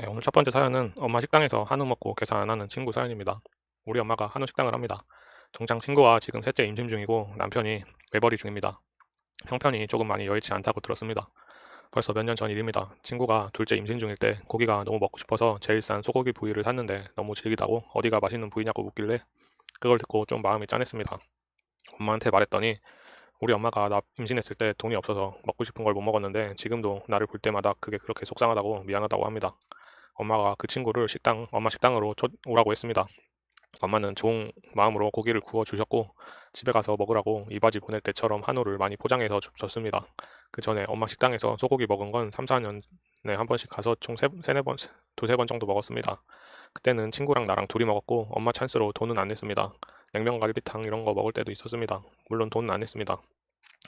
네, 오늘 첫 번째 사연은 엄마 식당에서 한우 먹고 계산 안 하는 친구 사연입니다. 우리 엄마가 한우 식당을 합니다. 정장 친구와 지금 셋째 임신 중이고 남편이 외벌이 중입니다. 형편이 조금 많이 여의치 않다고 들었습니다. 벌써 몇 년 전 일입니다. 친구가 둘째 임신 중일 때 고기가 너무 먹고 싶어서 제일 싼 소고기 부위를 샀는데 너무 질기다고 어디가 맛있는 부위냐고 묻길래 그걸 듣고 좀 마음이 짠했습니다. 엄마한테 말했더니 우리 엄마가 나 임신했을 때 돈이 없어서 먹고 싶은 걸 못 먹었는데 지금도 나를 볼 때마다 그게 그렇게 속상하다고 미안하다고 합니다. 엄마가 그 친구를 엄마 식당으로 오라고 했습니다. 엄마는 좋은 마음으로 고기를 구워 주셨고 집에 가서 먹으라고 이바지 보낼 때처럼 한우를 많이 포장해서 줬습니다. 그 전에 엄마 식당에서 소고기 먹은 건 3, 4년에 한 번씩 가서 총 세네 번, 두세 번 정도 먹었습니다. 그때는 친구랑 나랑 둘이 먹었고 엄마 찬스로 돈은 안 냈습니다. 냉면 갈비탕 이런 거 먹을 때도 있었습니다. 물론 돈은 안 냈습니다.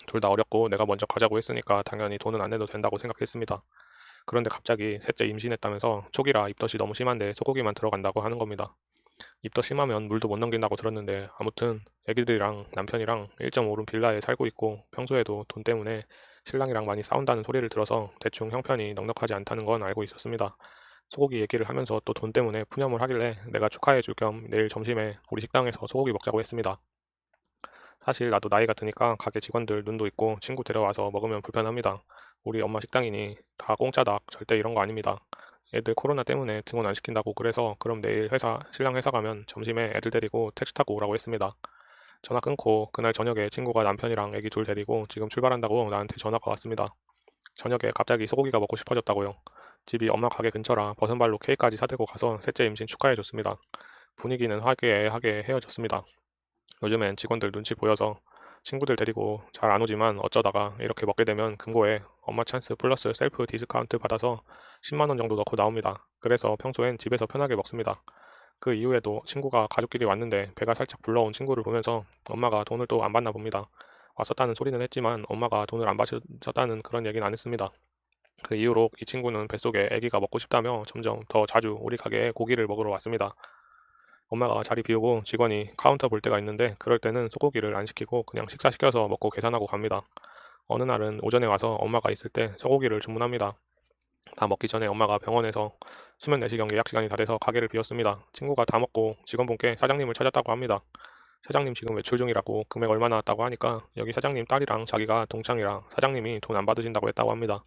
둘 다 어렸고 내가 먼저 가자고 했으니까 당연히 돈은 안 내도 된다고 생각했습니다. 그런데 갑자기 셋째 임신했다면서 초기라 입덧이 너무 심한데 소고기만 들어간다고 하는 겁니다. 입덧 심하면 물도 못 넘긴다고 들었는데 아무튼 애기들이랑 남편이랑 1.5룸 빌라에 살고 있고 평소에도 돈 때문에 신랑이랑 많이 싸운다는 소리를 들어서 대충 형편이 넉넉하지 않다는 건 알고 있었습니다. 소고기 얘기를 하면서 또 돈 때문에 푸념을 하길래 내가 축하해 줄 겸 내일 점심에 우리 식당에서 소고기 먹자고 했습니다. 사실 나도 나이가 드니까 가게 직원들 눈도 있고 친구 데려와서 먹으면 불편합니다. 우리 엄마 식당이니 다 공짜다. 절대 이런 거 아닙니다. 애들 코로나 때문에 등원 안 시킨다고 그래서 그럼 내일 신랑 회사 가면 점심에 애들 데리고 택시 타고 오라고 했습니다. 전화 끊고 그날 저녁에 친구가 남편이랑 애기 둘 데리고 지금 출발한다고 나한테 전화가 왔습니다. 저녁에 갑자기 소고기가 먹고 싶어졌다고요. 집이 엄마 가게 근처라 버선발로 케이크까지 사들고 가서 셋째 임신 축하해줬습니다. 분위기는 화기애애하게 헤어졌습니다. 요즘엔 직원들 눈치 보여서 친구들 데리고 잘 안 오지만 어쩌다가 이렇게 먹게 되면 금고에 엄마 찬스 플러스 셀프 디스카운트 받아서 10만 원 정도 넣고 나옵니다. 그래서 평소엔 집에서 편하게 먹습니다. 그 이후에도 친구가 가족끼리 왔는데 배가 살짝 불러온 친구를 보면서 엄마가 돈을 또 안 받나 봅니다. 왔었다는 소리는 했지만 엄마가 돈을 안 받으셨다는 그런 얘기는 안 했습니다. 그 이후로 이 친구는 뱃속에 아기가 먹고 싶다며 점점 더 자주 우리 가게에 고기를 먹으러 왔습니다. 엄마가 자리 비우고 직원이 카운터 볼 때가 있는데 그럴 때는 소고기를 안 시키고 그냥 식사 시켜서 먹고 계산하고 갑니다. 어느 날은 오전에 와서 엄마가 있을 때 소고기를 주문합니다. 다 먹기 전에 엄마가 병원에서 수면 내시경 예약 시간이 다 돼서 가게를 비웠습니다. 친구가 다 먹고 직원분께 사장님을 찾았다고 합니다. 사장님 지금 외출 중이라고 금액 얼마 나왔다고 하니까 여기 사장님 딸이랑 자기가 동창이라 사장님이 돈 안 받으신다고 했다고 합니다.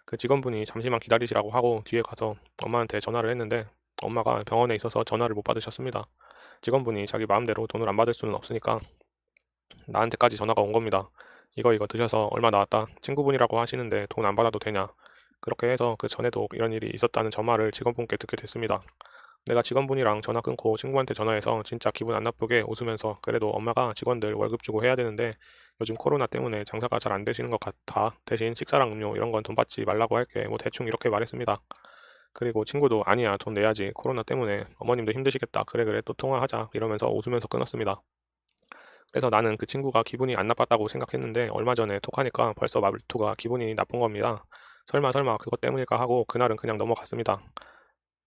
그 직원분이 잠시만 기다리시라고 하고 뒤에 가서 엄마한테 전화를 했는데 엄마가 병원에 있어서 전화를 못 받으셨습니다. 직원분이 자기 마음대로 돈을 안 받을 수는 없으니까 나한테까지 전화가 온 겁니다. 이거 드셔서 얼마 나왔다. 친구분이라고 하시는데 돈 안 받아도 되냐. 그렇게 해서 그 전에도 이런 일이 있었다는 전말을 직원분께 듣게 됐습니다. 내가 직원분이랑 전화 끊고 친구한테 전화해서 진짜 기분 안 나쁘게 웃으면서 그래도 엄마가 직원들 월급 주고 해야 되는데 요즘 코로나 때문에 장사가 잘 안 되시는 것 같아. 대신 식사랑 음료 이런 건 돈 받지 말라고 할게. 뭐 대충 이렇게 말했습니다. 그리고 친구도 아니야 돈 내야지 코로나 때문에 어머님도 힘드시겠다. 그래 그래 또 통화하자 이러면서 웃으면서 끊었습니다. 그래서 나는 그 친구가 기분이 안 나빴다고 생각했는데 얼마 전에 톡하니까 벌써 말투가 기분이 나쁜 겁니다. 설마 그것 때문일까 하고 그날은 그냥 넘어갔습니다.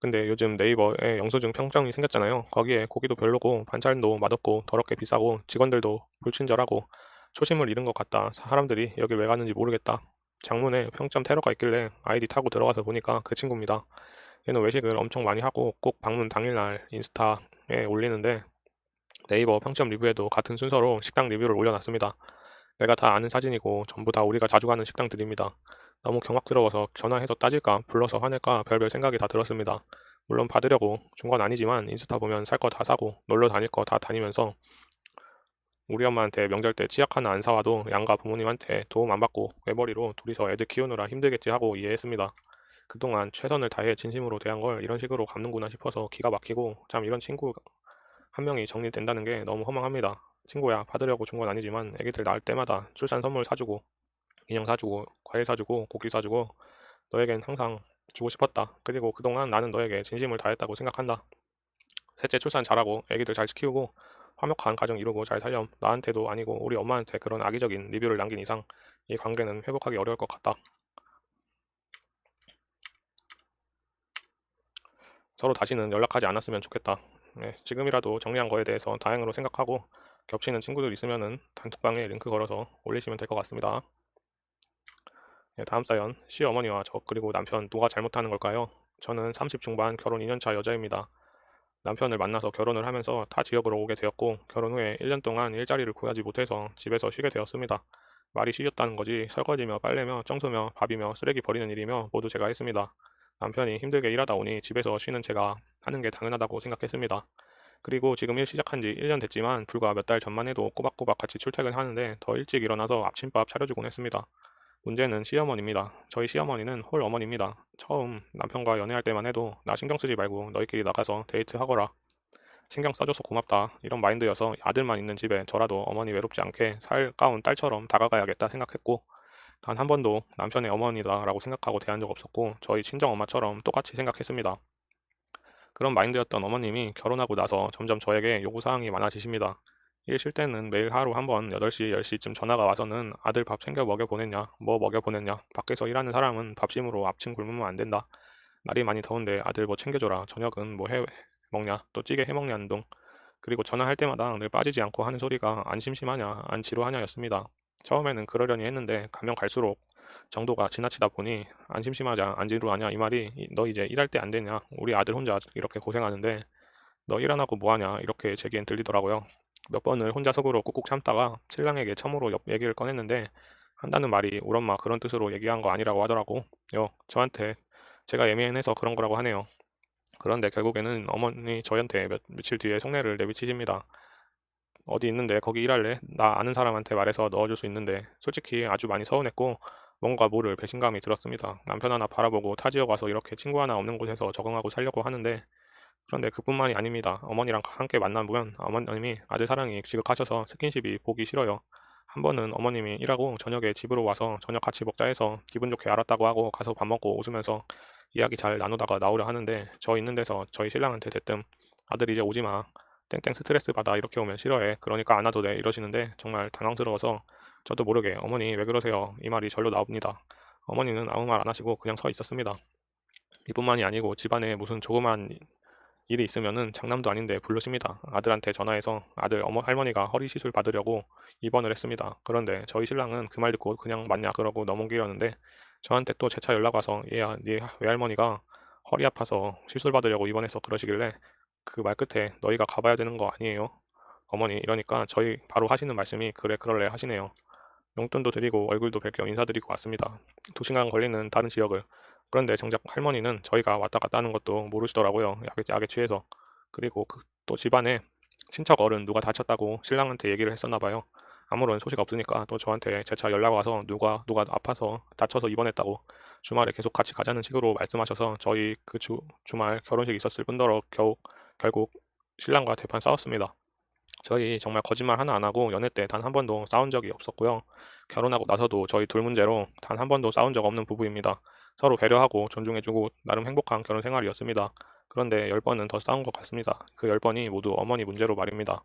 근데 요즘 네이버에 영수증 평점이 생겼잖아요. 거기에 고기도 별로고 반찬도 맛없고 더럽게 비싸고 직원들도 불친절하고 초심을 잃은 것 같다. 사람들이 여길 왜 가는지 모르겠다. 장문에 평점 테러가 있길래 아이디 타고 들어가서 보니까 그 친구입니다. 얘는 외식을 엄청 많이 하고 꼭 방문 당일날 인스타에 올리는데 네이버 평점 리뷰에도 같은 순서로 식당 리뷰를 올려놨습니다. 내가 다 아는 사진이고 전부 다 우리가 자주 가는 식당들입니다. 너무 경악스러워서 전화해서 따질까 불러서 화낼까 별별 생각이 다 들었습니다. 물론 받으려고 준 건 아니지만 인스타 보면 살 거 다 사고 놀러 다닐 거 다 다니면서 우리 엄마한테 명절 때 치약 하나 안 사와도 양가 부모님한테 도움 안 받고 외벌이로 둘이서 애들 키우느라 힘들겠지 하고 이해했습니다. 그동안 최선을 다해 진심으로 대한 걸 이런 식으로 갚는구나 싶어서 기가 막히고 참 이런 친구 한 명이 정리된다는 게 너무 허망합니다. 친구야, 받으려고 준 건 아니지만 애기들 낳을 때마다 출산 선물 사주고 인형 사주고 과일 사주고 고기 사주고 너에겐 항상 주고 싶었다. 그리고 그동안 나는 너에게 진심을 다했다고 생각한다. 셋째 출산 잘하고 애기들 잘 키우고 화목한 가정 이루고 잘 살렴. 나한테도 아니고 우리 엄마한테 그런 악의적인 리뷰를 남긴 이상 이 관계는 회복하기 어려울 것 같다. 서로 다시는 연락하지 않았으면 좋겠다. 네, 지금이라도 정리한 거에 대해서 다행으로 생각하고 겹치는 친구들 있으면은 단톡방에 링크 걸어서 올리시면 될 것 같습니다. 네, 다음 사연. 시어머니와 저 그리고 남편 누가 잘못하는 걸까요? 저는 30 중반 결혼 2년차 여자입니다. 남편을 만나서 결혼을 하면서 타 지역으로 오게 되었고, 결혼 후에 1년 동안 일자리를 구하지 못해서 집에서 쉬게 되었습니다. 말이 쉬셨다는 거지 설거지며 빨래며 청소며 밥이며 쓰레기 버리는 일이며 모두 제가 했습니다. 남편이 힘들게 일하다 오니 집에서 쉬는 제가 하는 게 당연하다고 생각했습니다. 그리고 지금 일 시작한 지 1년 됐지만 불과 몇 달 전만 해도 꼬박꼬박 같이 출퇴근하는데 더 일찍 일어나서 아침밥 차려주곤 했습니다. 문제는 시어머니입니다. 저희 시어머니는 홀 어머니입니다. 처음 남편과 연애할 때만 해도 나 신경 쓰지 말고 너희끼리 나가서 데이트하거라. 신경 써줘서 고맙다. 이런 마인드여서 아들만 있는 집에 저라도 어머니 외롭지 않게 살가운 딸처럼 다가가야겠다 생각했고, 단 한 번도 남편의 어머니다라고 생각하고 대한 적 없었고 저희 친정엄마처럼 똑같이 생각했습니다. 그런 마인드였던 어머님이 결혼하고 나서 점점 저에게 요구사항이 많아지십니다. 일 쉴 때는 매일 하루 한 번 8시, 10시쯤 전화가 와서는 아들 밥 챙겨 먹여 보냈냐, 뭐 먹여 보냈냐, 밖에서 일하는 사람은 밥심으로 앞침 굶으면 안 된다. 날이 많이 더운데 아들 뭐 챙겨줘라. 저녁은 뭐 해 먹냐, 또 찌개 해 먹냐는 둥. 그리고 전화할 때마다 늘 빠지지 않고 하는 소리가 안 심심하냐, 안 지루하냐였습니다. 처음에는 그러려니 했는데 가면 갈수록 정도가 지나치다 보니 안 심심하냐, 안 지루하냐 이 말이 너 이제 일할 때 안 되냐, 우리 아들 혼자 이렇게 고생하는데 너 일 안 하고 뭐 하냐 이렇게 제기엔 들리더라고요. 몇 번을 혼자 속으로 꾹꾹 참다가 신랑에게 처음으로 옆 얘기를 꺼냈는데 한다는 말이 우리 엄마 그런 뜻으로 얘기한 거 아니라고 하더라고. 저한테 제가 예민해서 그런 거라고 하네요. 그런데 결국에는 어머니 저한테 며칠 뒤에 속내를 내비치십니다. 어디 있는데 거기 일할래? 나 아는 사람한테 말해서 넣어줄 수 있는데. 솔직히 아주 많이 서운했고 뭔가 모를 배신감이 들었습니다. 남편 하나 바라보고 타 지역 와서 이렇게 친구 하나 없는 곳에서 적응하고 살려고 하는데, 그런데 그뿐만이 아닙니다. 어머니랑 함께 만나보면 어머님이 아들 사랑이 지극하셔서 스킨십이 보기 싫어요. 한 번은 어머님이 일하고 저녁에 집으로 와서 저녁 같이 먹자 해서 기분 좋게 알았다고 하고 가서 밥 먹고 웃으면서 이야기 잘 나누다가 나오려 하는데, 저 있는 데서 저희 신랑한테 대뜸 아들 이제 오지 마. 땡땡 스트레스 받아. 이렇게 오면 싫어해. 그러니까 안 와도 돼. 이러시는데 정말 당황스러워서 저도 모르게 어머니 왜 그러세요? 이 말이 절로 나옵니다. 어머니는 아무 말 안 하시고 그냥 서 있었습니다. 이뿐만이 아니고 집안에 무슨 조그만 일이 있으면은 장남도 아닌데 부르십니다. 아들한테 전화해서 아들 어머 할머니가 허리 시술 받으려고 입원을 했습니다. 그런데 저희 신랑은 그 말 듣고 그냥 맞냐 그러고 넘기려는데 저한테 또 재차 연락 와서 얘야 네 외할머니가 허리 아파서 시술 받으려고 입원해서 그러시길래 그 말 끝에 너희가 가봐야 되는 거 아니에요? 어머니 이러니까 저희 바로 하시는 말씀이 그래 그럴래 하시네요. 용돈도 드리고 얼굴도 뵐 겸 인사드리고 왔습니다. 2시간 걸리는 다른 지역을. 그런데 정작 할머니는 저희가 왔다 갔다 하는 것도 모르시더라고요. 약에 취해서. 그리고 또 집안에 친척 어른 누가 다쳤다고 신랑한테 얘기를 했었나 봐요. 아무런 소식 없으니까 또 저한테 재차 연락 와서 누가 아파서 다쳐서 입원했다고 주말에 계속 같이 가자는 식으로 말씀하셔서 저희 주말 결혼식 있었을 뿐더러 결국 신랑과 대판 싸웠습니다. 저희 정말 거짓말 하나 안 하고 연애 때 단 한 번도 싸운 적이 없었고요. 결혼하고 나서도 저희 둘 문제로 단 한 번도 싸운 적 없는 부부입니다. 서로 배려하고 존중해주고 나름 행복한 결혼 생활이었습니다. 그런데 10번은 더 싸운 것 같습니다. 그 10번이 모두 어머니 문제로 말입니다.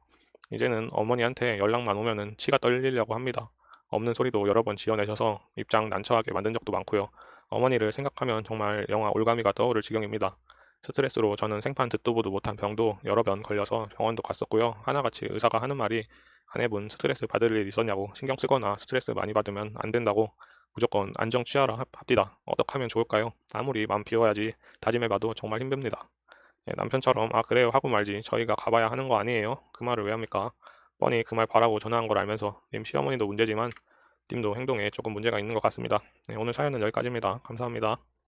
이제는 어머니한테 연락만 오면은 치가 떨리려고 합니다. 없는 소리도 여러 번 지어내셔서 입장 난처하게 만든 적도 많고요. 어머니를 생각하면 정말 영화 올가미가 떠오를 지경입니다. 스트레스로 저는 생판 듣도 보도 못한 병도 여러 번 걸려서 병원도 갔었고요. 하나같이 의사가 하는 말이 아내분 스트레스 받을 일 있었냐고, 신경 쓰거나 스트레스 많이 받으면 안 된다고, 무조건 안정 취하라 합디다. 어떻게 하면 좋을까요? 아무리 마음 비워야지 다짐해봐도 정말 힘듭니다. 남편처럼 아 그래요 하고 말지 저희가 가봐야 하는 거 아니에요? 그 말을 왜 합니까? 뻔히 그 말 바라고 전화한 걸 알면서 님 시어머니도 문제지만 님도 행동에 조금 문제가 있는 것 같습니다. 오늘 사연은 여기까지입니다. 감사합니다.